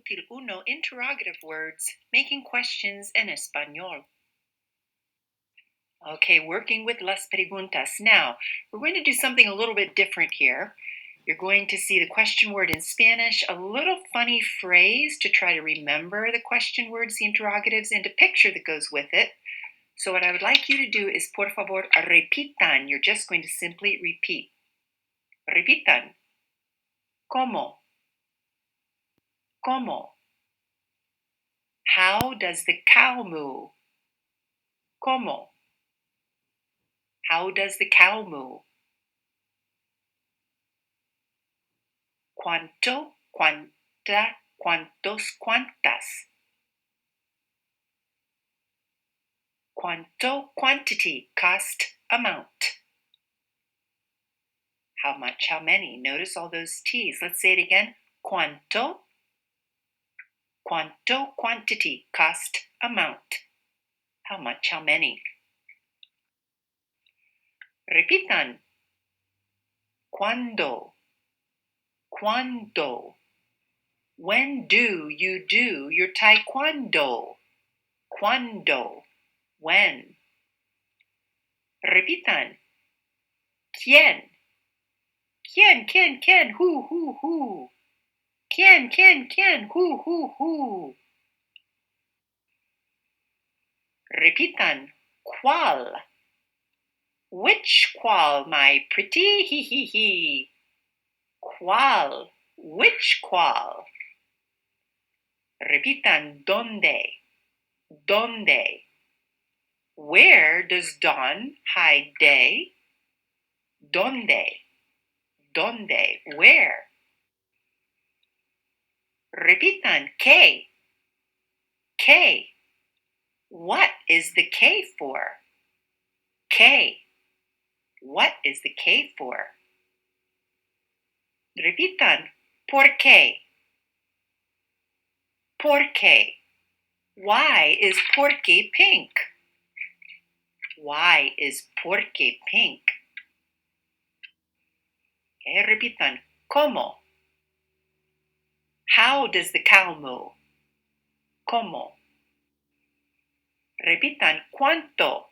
útil 1 interrogative words, making questions en español. Okay, working with las preguntas. Now, we're going to do something a little bit different here. You're going to see the question word in Spanish, a little funny phrase to try to remember the question words, the interrogatives, and a picture that goes with it. So what I would like you to do is, por favor, repitan. You're just going to simply repeat. Repitan. ¿Cómo? ¿Cómo? How does the cow moo? ¿Cómo? How does the cow moo? ¿Cuánto? ¿Cuánta? ¿Cuántos? ¿Cuántas? ¿Cuánto? Quantity, cost, amount. How much? How many? Notice all those T's. Let's say it again. ¿Cuánto? ¿Cuánto? Quantity, cost, amount. How much? How many? Repitan. ¿Cuándo? ¿Cuándo? When do you do your taekwondo? ¿Cuándo? When? Repitan. ¿Quién? ¿Quién? ¿Quién? ¿Quién? Who? ¿Quién? ¿Quién? ¿Quién? Who? Repitan. ¿Cuál? Which qual, my pretty? He. ¿Cuál? Which qual? Repitan. ¿Dónde? ¿Dónde? Where does dawn hide day? ¿Dónde? ¿Dónde? Where? Repitan. ¿Qué? ¿Qué? What is the K for? ¿Qué? What is the K for? Repitan. ¿Por qué? ¿Por qué? Why is porque pink? Why is porque pink? Okay, repitan. ¿Cómo? How does the cow moo? ¿Cómo? Repitan. ¿Cuánto?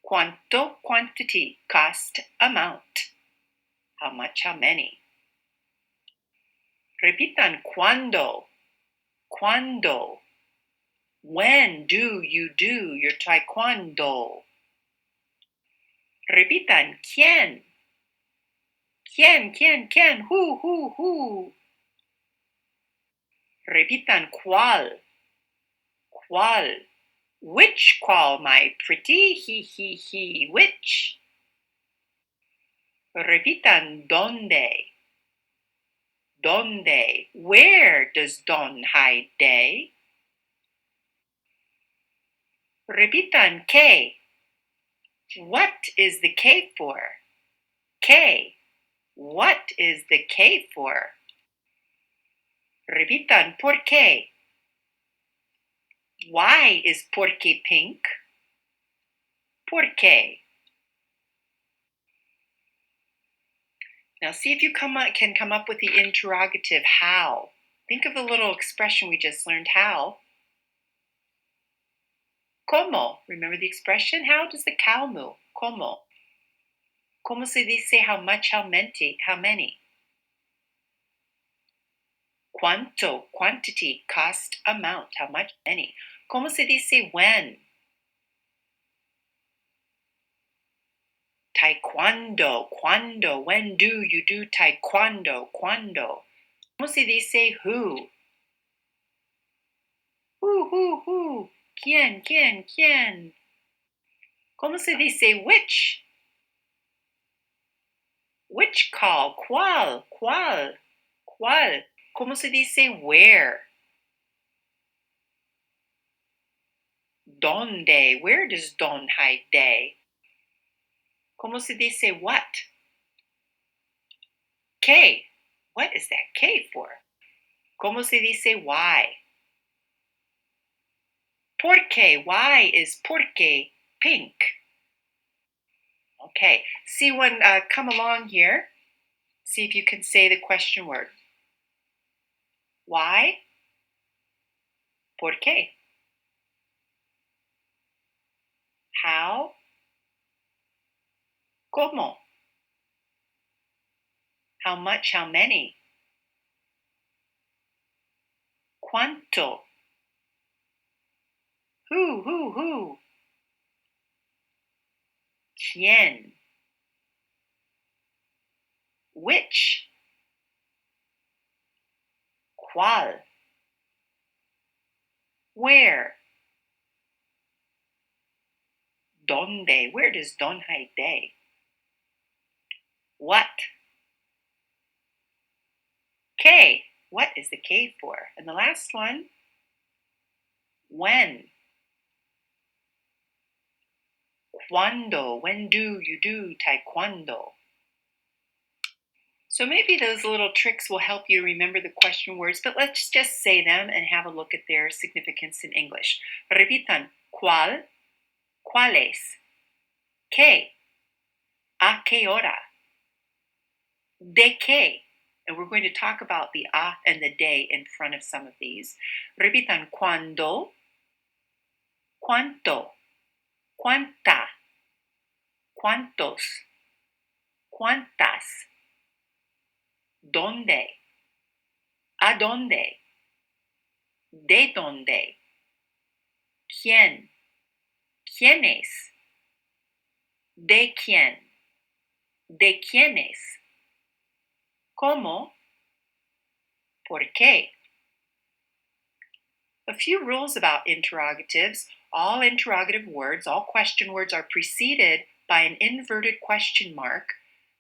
¿Cuánto? Quantity, cost, amount. How much? How many? Repitan. ¿Cuándo? ¿Cuándo? When do you do your taekwondo? Repitan. ¿Quién? ¿Quién? ¿Quién? ¿Quién? Who? Repitan. ¿Cuál? ¿Cuál? Which qual, my pretty? He. Which? Repitan. ¿Dónde? ¿Dónde? Where does dawn hide day? Repitan. ¿Qué? What is the K for? ¿Qué? What is the K for? Repitan. ¿Por qué? Why is porque pink? ¿Por qué? Now see if you can come up with the interrogative how. Think of the little expression we just learned, how. ¿Cómo? Remember the expression? How does the cow moo? ¿Cómo? ¿Cómo se dice how much, how many? ¿Cuánto? Quantity, cost, amount. How much, many? ¿Cómo se dice when? Taekwondo. ¿Cuándo? When do you do taekwondo? ¿Cuándo? ¿Cómo se dice who? Who? ¿Quién? ¿Cómo se dice which? Which call? ¿Cuál? ¿Cómo se dice where? ¿Dónde? Where does dawn hide day? ¿Cómo se dice what? ¿Qué? What is that K for? ¿Cómo se dice why? ¿Por qué? Why is porque pink? Okay, see one come along here. See if you can say the question word. Why? ¿Por qué? How? ¿Cómo? How much? How many? ¿Cuánto? Who? ¿Quién? Which? ¿Cuál? Where? ¿Dónde? Where does dónde de? What? ¿Qué? What is the K for? And the last one, when? ¿Cuándo? When do you do taekwondo? So maybe those little tricks will help you remember the question words, but let's just say them and have a look at their significance in English. Repitan, ¿cuál? ¿Cuáles? ¿Qué? ¿A qué hora? ¿De qué? And we're going to talk about the a and the de in front of some of these. Repitan, ¿cuándo? ¿Cuánto? ¿Cuánta? ¿Cuántos? ¿Cuántas? ¿Dónde? ¿A dónde? ¿De dónde? ¿Quién? ¿Quiénes? ¿De quién? ¿De quiénes? ¿Cómo? ¿Por qué? A few rules about interrogatives. All interrogative words, all question words are preceded by an inverted question mark.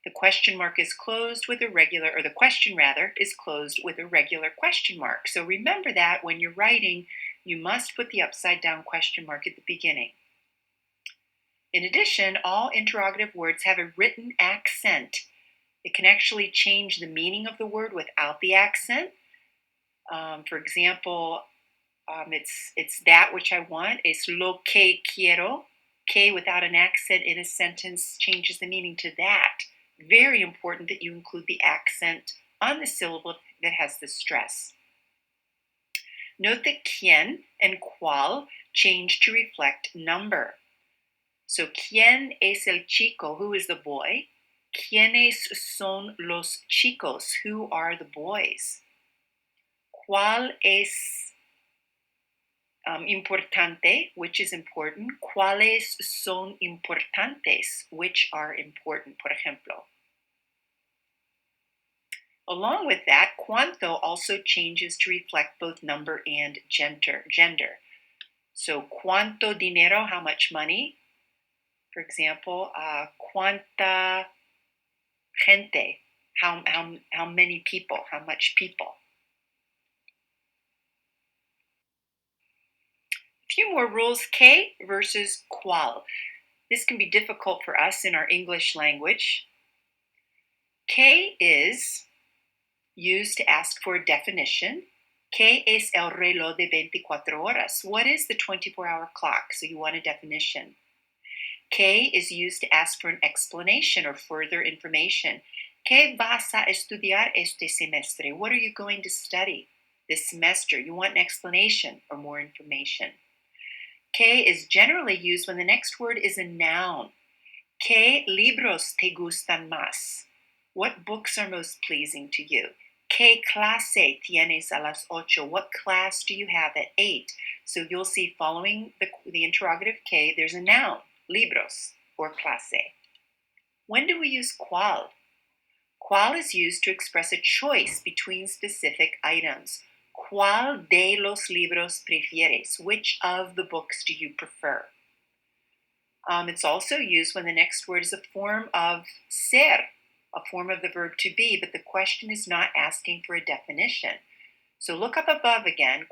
The question mark is closed with a regular, or the question rather, is closed with a regular question mark. So remember that when you're writing, you must put the upside down question mark at the beginning. In addition, all interrogative words have a written accent. It can actually change the meaning of the word without the accent. For example, it's that which I want. Es lo que quiero. Que without an accent in a sentence changes the meaning to that. Very important that you include the accent on the syllable that has the stress. Note that quién and cuál change to reflect number. So, ¿quién es el chico? Who is the boy? ¿Quiénes son los chicos? Who are the boys? ¿Cuál es importante, which is important? ¿Cuáles son importantes, which are important, por ejemplo? Along with that, cuánto also changes to reflect both number and gender. So, ¿cuánto dinero? How much money? For example, ¿cuánta gente? How many people? How much people? A few more rules. ¿Qué versus cuál? This can be difficult for us in our English language. ¿Qué is used to ask for a definition. ¿Qué es el reloj de 24 horas? What is the 24-hour clock? So you want a definition. ¿Qué is used to ask for an explanation or further information. ¿Qué vas a estudiar este semestre? What are you going to study this semester? You want an explanation or more information. ¿Qué is generally used when the next word is a noun. ¿Qué libros te gustan más? What books are most pleasing to you? ¿Qué clase tienes a las 8? What class do you have at 8? So you'll see following the interrogative ¿qué, there's a noun, libros, or clase. When do we use cuál? Cuál is used to express a choice between specific items. ¿Cuál de los libros prefieres? Which of the books do you prefer? It's also used when the next word is a form of ser, a form of the verb to be, but the question is not asking for a definition. So look up above again.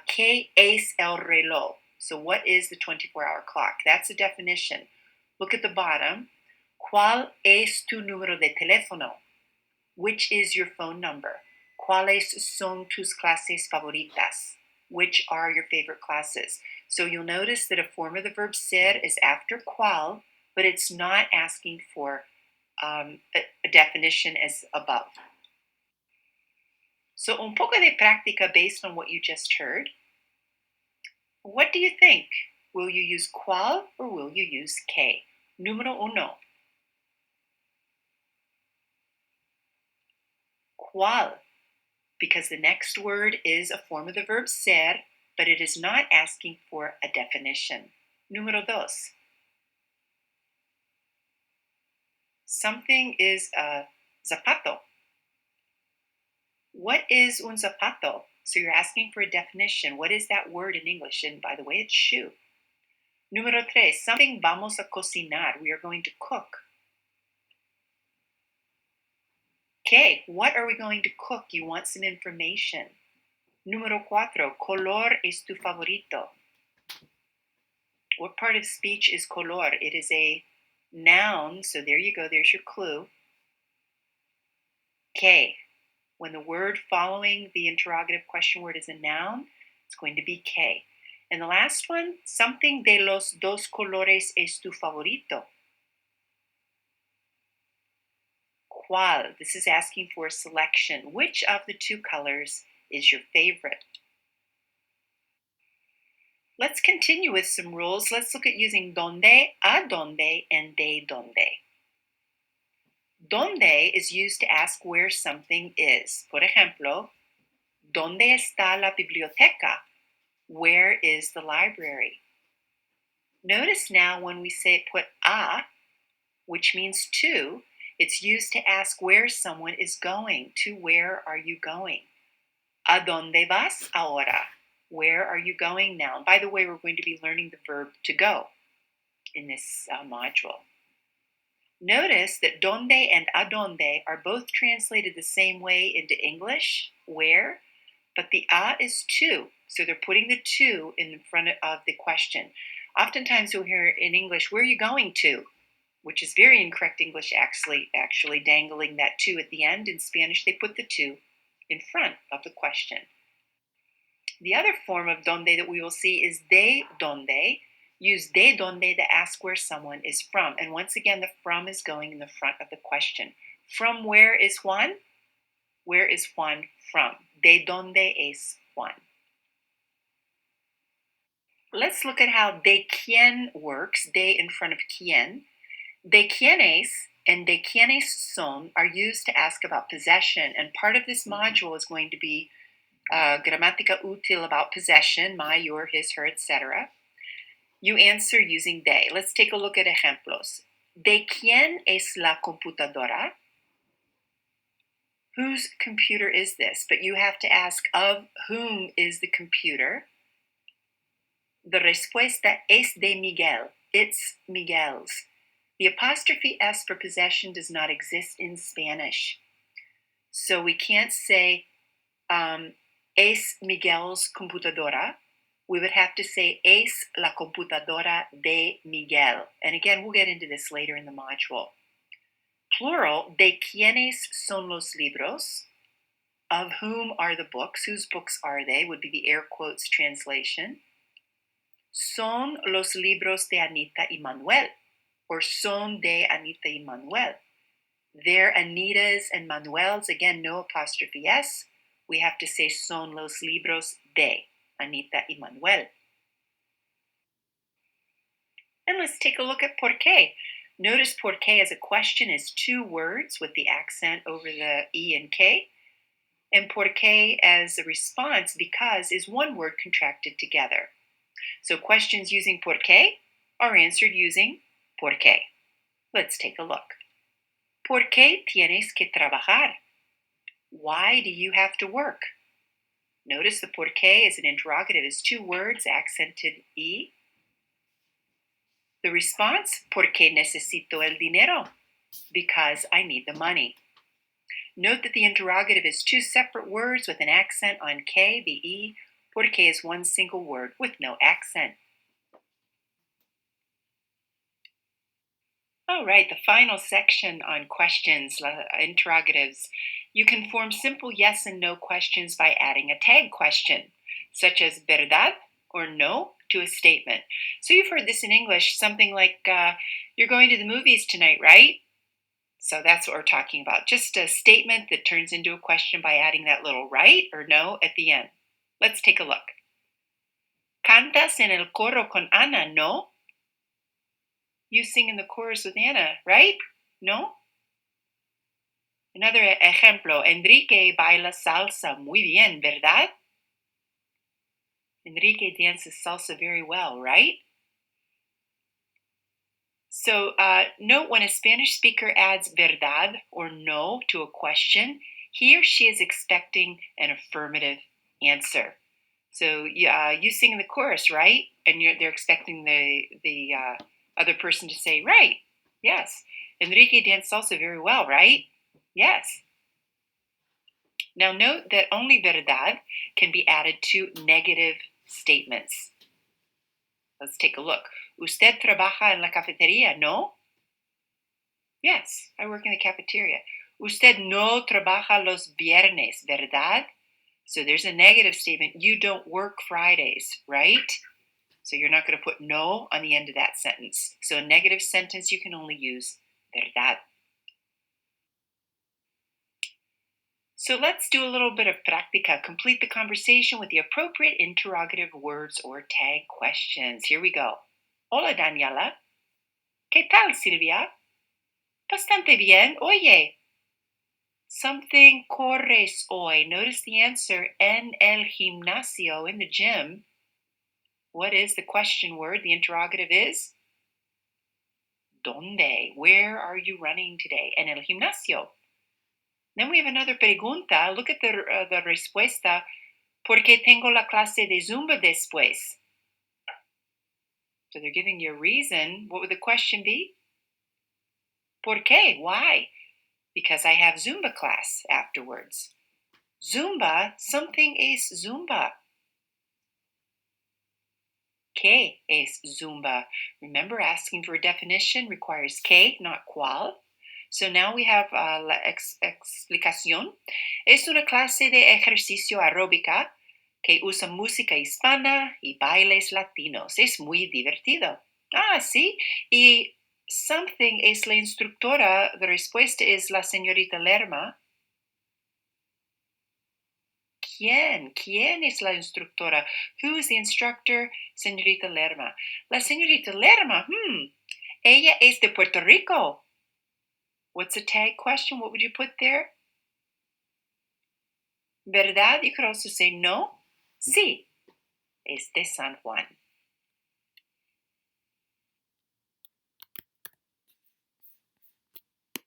¿Qué es el reloj? So what is the 24-hour clock? That's a definition. Look at the bottom. ¿Cuál es tu número de teléfono? Which is your phone number? ¿Cuáles son tus clases favoritas? Which are your favorite classes? So you'll notice that a form of the verb ser is after cuál, but it's not asking for a definition as above. So un poco de práctica based on what you just heard. What do you think? Will you use cuál or will you use qué? Número uno. ¿Cuál? Because the next word is a form of the verb ser, but it is not asking for a definition. Número dos. Something is a zapato. What is un zapato? So you're asking for a definition. What is that word in English? And by the way, it's shoe. Número tres. Something vamos a cocinar. We are going to cook. Okay, what are we going to cook? You want some information. Número cuatro. Color es tu favorito. What part of speech is color? It is a noun, so there you go, there's your clue. Que. When the word following the interrogative question word is a noun, it's going to be que. And the last one, something de los dos colores es tu favorito. ¿Cuál? This is asking for a selection. Which of the two colors is your favorite? Let's continue with some rules. Let's look at using donde, a donde, and de donde. Donde is used to ask where something is. Por ejemplo, ¿dónde está la biblioteca? Where is the library? Notice now when we say put a, which means to, it's used to ask where someone is going. To where are you going? ¿A dónde vas ahora? Where are you going now? And by the way, we're going to be learning the verb to go in this module. Notice that donde and a donde are both translated the same way into English, where, but the a is to, so they're putting the to in front of the question. Oftentimes you'll hear in English, where are you going to? Which is very incorrect English, actually dangling that to at the end. In Spanish, they put the to in front of the question. The other form of donde that we will see is de donde. Use de donde to ask where someone is from. And once again, the from is going in the front of the question. From where is Juan? Where is Juan from? ¿De dónde es Juan? Let's look at how de quién works, de in front of quién. De quiénes and de quiénes son are used to ask about possession. And part of this module is going to be gramática útil about possession, my, your, his, her, etc. You answer using de. Let's take a look at ejemplos. ¿De quién es la computadora? Whose computer is this? But you have to ask of whom is the computer. The respuesta es de Miguel. It's Miguel's. The apostrophe S for possession does not exist in Spanish. So we can't say es Miguel's computadora. We would have to say es la computadora de Miguel. And again, we'll get into this later in the module. Plural, ¿de quiénes son los libros? Of whom are the books? Whose books are they? Would be the air quotes translation. Son los libros de Anita y Manuel, or son de Anita y Manuel. They're Anita's and Manuel's. Again, no apostrophe S. We have to say son los libros de Anita y Manuel. And let's take a look at por qué. Notice por qué as a question is two words with the accent over the E and K. And por qué as a response, because, is one word contracted together. So questions using por qué are answered using por qué. Let's take a look. ¿Por qué tienes que trabajar? Why do you have to work? Notice the por qué as an interrogative is two words, accented E. The response, porque necesito el dinero, because I need the money. Note that the interrogative is two separate words with an accent on K, the E. Porque is one single word with no accent. All right, the final section on questions, interrogatives. You can form simple yes and no questions by adding a tag question, such as verdad or no to a statement. So you've heard this in English, something like, you're going to the movies tonight, right? So that's what we're talking about. Just a statement that turns into a question by adding that little right or no at the end. Let's take a look. Cantas en el coro con Ana, no? You sing in the chorus with Anna, right? No? Another ejemplo. Enrique baila salsa muy bien, ¿verdad? Enrique dances salsa very well, right? So note when a Spanish speaker adds verdad or no to a question, he or she is expecting an affirmative answer. So you sing the chorus, right? And they're expecting the other person to say, right, yes. Enrique danced salsa very well, right? Yes. Now note that only verdad can be added to negative statements. Let's take a look. Usted trabaja en la cafetería, no? Yes, I work in the cafeteria. Usted no trabaja los viernes, ¿verdad? So there's a negative statement. You don't work Fridays, right? So you're not going to put no on the end of that sentence. So a negative sentence, you can only use verdad. So let's do a little bit of práctica. Complete the conversation with the appropriate interrogative words or tag questions. Here we go. Hola, Daniela. ¿Qué tal, Silvia? Bastante bien. Oye, something corres hoy. Notice the answer, en el gimnasio, in the gym. What is the question word? The interrogative is ¿dónde? Where are you running today? En el gimnasio. Then we have another pregunta. Look at the respuesta. ¿Por qué tengo la clase de Zumba después? So they're giving you a reason. What would the question be? ¿Por qué? Why? Because I have Zumba class afterwards. Zumba, something es Zumba. ¿Qué es Zumba? Remember, asking for a definition requires qué, not cuál. So now we have la explicación. Es una clase de ejercicio aeróbica que usa música hispana y bailes latinos. Es muy divertido. Ah, sí. Y something es la instructora. La respuesta es la señorita Lerma. ¿Quién? ¿Quién es la instructora? Who is the instructor? Señorita Lerma. La señorita Lerma, ella es de Puerto Rico. What's a tag question? What would you put there? ¿Verdad? You could also say no. Sí, es de San Juan.